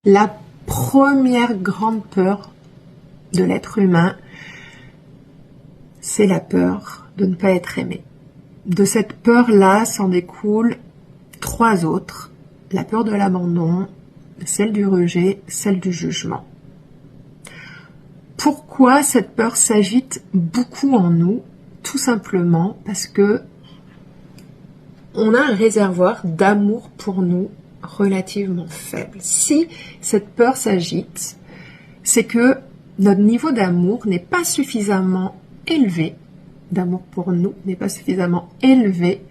La première grande peur de l'être humain, c'est la peur de ne pas être aimé. De cette peur-là s'en découlent 3 autres. La peur de l'abandon, celle du rejet, celle du jugement. Pourquoi cette peur s'agite beaucoup en nous? Tout simplement parce que on a un réservoir d'amour pour nous relativement faible. Si cette peur s'agite, c'est que notre niveau d'amour n'est pas suffisamment élevé, d'amour pour nous n'est pas suffisamment élevé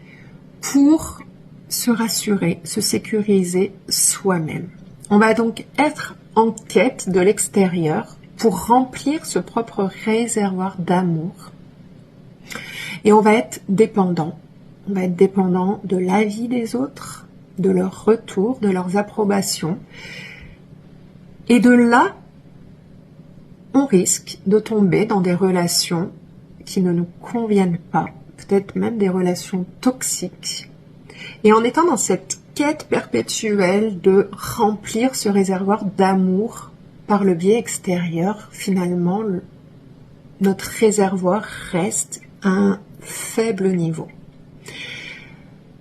pour se rassurer, se sécuriser soi-même. On va donc être en quête de l'extérieur pour remplir ce propre réservoir d'amour. Et on va être dépendant. On va être dépendant de l'avis des autres, de leur retour, de leurs approbations. Et de là, on risque de tomber dans des relations qui ne nous conviennent pas, peut-être même des relations toxiques. Et en étant dans cette quête perpétuelle de remplir ce réservoir d'amour par le biais extérieur, finalement, notre réservoir reste à un faible niveau.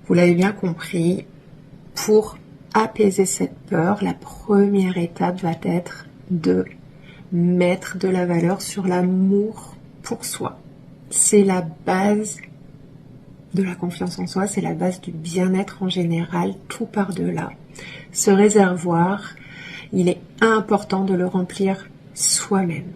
Vous l'avez bien compris, pour apaiser cette peur, la première étape va être de mettre de la valeur sur l'amour pour soi. C'est la base de la confiance en soi, c'est la base du bien-être en général, tout par-delà. Ce réservoir, il est important de le remplir soi-même.